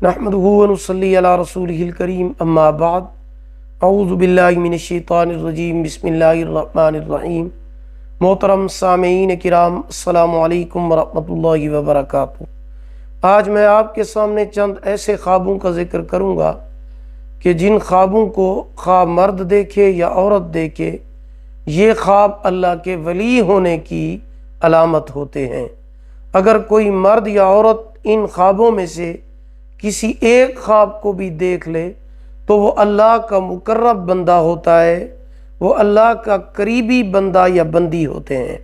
نحمدہ ونصلی علی رسولہ الکریم اما بعد اعوذ باللہ من الشیطان الرجیم بسم اللہ الرحمن الرحیم۔ محترم سامعین کرام، السلام علیکم ورحمۃ اللہ وبرکاتہ۔ آج میں آپ کے سامنے چند ایسے خوابوں کا ذکر کروں گا کہ جن خوابوں کو خواہ مرد دیکھے یا عورت دیکھے، یہ خواب اللہ کے ولی ہونے کی علامت ہوتے ہیں۔ اگر کوئی مرد یا عورت ان خوابوں میں سے کسی ایک خواب کو بھی دیکھ لے تو وہ اللہ کا مقرب بندہ ہوتا ہے، وہ اللہ کا قریبی بندہ یا بندی ہوتے ہیں،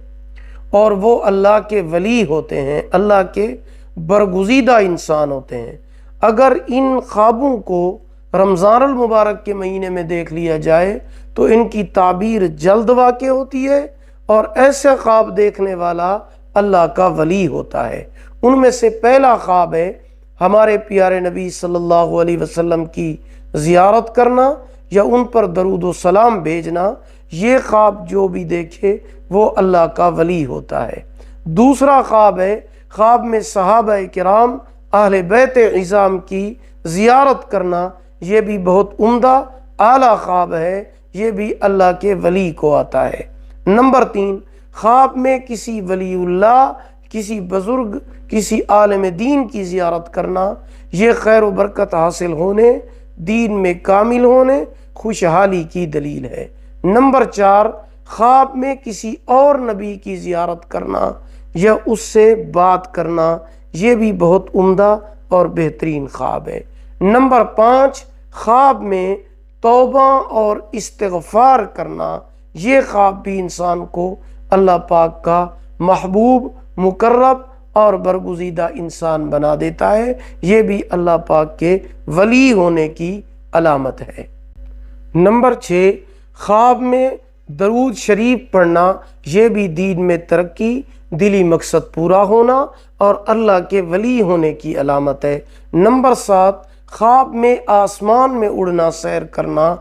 اور وہ اللہ کے ولی ہوتے ہیں، اللہ کے برگزیدہ انسان ہوتے ہیں۔ اگر ان خوابوں کو رمضان المبارک کے مہینے میں دیکھ لیا جائے تو ان کی تعبیر جلد واقع ہوتی ہے، اور ایسے خواب دیکھنے والا اللہ کا ولی ہوتا ہے۔ ان میں سے پہلا خواب ہے ہمارے پیارے نبی صلی اللہ علیہ وسلم کی زیارت کرنا یا ان پر درود و سلام بھیجنا۔ یہ خواب جو بھی دیکھے وہ اللہ کا ولی ہوتا ہے۔ دوسرا خواب ہے خواب میں صحابہ کرام اہل بیت عظام کی زیارت کرنا۔ یہ بھی بہت عمدہ اعلیٰ خواب ہے، یہ بھی اللہ کے ولی کو آتا ہے۔ نمبر 3، خواب میں کسی ولی اللہ، کسی بزرگ، کسی عالم دین کی زیارت کرنا۔ یہ خیر و برکت حاصل ہونے، دین میں کامل ہونے، خوشحالی کی دلیل ہے۔ نمبر 4، خواب میں کسی اور نبی کی زیارت کرنا یا اس سے بات کرنا۔ یہ بھی بہت عمدہ اور بہترین خواب ہے۔ نمبر 5، خواب میں توبہ اور استغفار کرنا۔ یہ خواب بھی انسان کو اللہ پاک کا محبوب، مقرب اور برگزیدہ انسان بنا دیتا ہے۔ یہ بھی اللہ پاک کے ولی ہونے کی علامت ہے۔ نمبر 6، خواب میں درود شریف پڑھنا۔ یہ بھی دین میں ترقی، دلی مقصد پورا ہونا اور اللہ کے ولی ہونے کی علامت ہے۔ نمبر 7، خواب میں آسمان میں اڑنا، سیر کرنا۔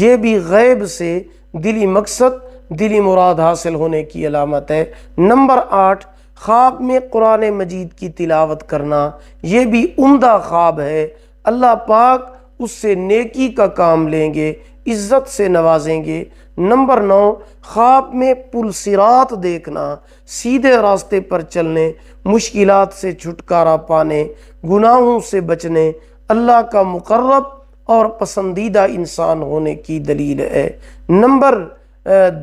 یہ بھی غیب سے دلی مقصد، دلی مراد حاصل ہونے کی علامت ہے۔ نمبر 8، خواب میں قرآن مجید کی تلاوت کرنا۔ یہ بھی عمدہ خواب ہے۔ اللہ پاک اس سے نیکی کا کام لیں گے، عزت سے نوازیں گے۔ نمبر 9، خواب میں پل صراط دیکھنا، سیدھے راستے پر چلنے، مشکلات سے چھٹکارا پانے، گناہوں سے بچنے، اللہ کا مقرب اور پسندیدہ انسان ہونے کی دلیل ہے۔ نمبر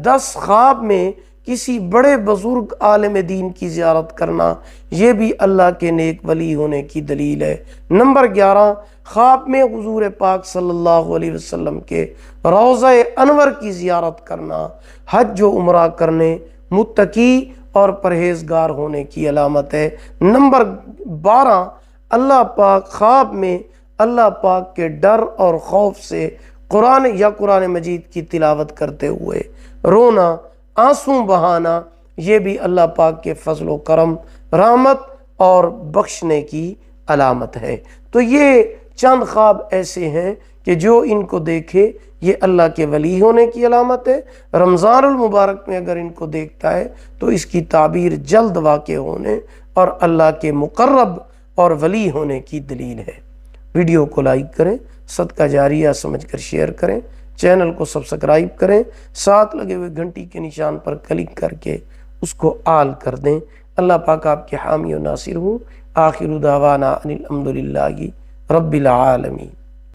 10، خواب میں کسی بڑے بزرگ عالم دین کی زیارت کرنا۔ یہ بھی اللہ کے نیک ولی ہونے کی دلیل ہے۔ نمبر 11، خواب میں حضور پاک صلی اللہ علیہ وسلم کے روضہ انور کی زیارت کرنا۔ حج و عمرہ کرنے، متقی اور پرہیزگار ہونے کی علامت ہے۔ نمبر 12، اللہ پاک خواب میں اللہ پاک کے ڈر اور خوف سے قرآن مجید کی تلاوت کرتے ہوئے رونا، آنسو بہانا۔ یہ بھی اللہ پاک کے فضل و کرم، رحمت اور بخشنے کی علامت ہے۔ تو یہ چند خواب ایسے ہیں کہ جو ان کو دیکھے یہ اللہ کے ولی ہونے کی علامت ہے۔ رمضان المبارک میں اگر ان کو دیکھتا ہے تو اس کی تعبیر جلد واقع ہونے اور اللہ کے مقرب اور ولی ہونے کی دلیل ہے۔ ویڈیو کو لائک کریں، صدقہ جاریہ سمجھ کر شیئر کریں، چینل کو سبسکرائب کریں، ساتھ لگے ہوئے گھنٹی کے نشان پر کلک کر کے اس کو آل کر دیں۔ اللہ پاک آپ کے حامی و ناصر ہوں۔ آخر دعوانا ان الحمد للہ رب العالمین۔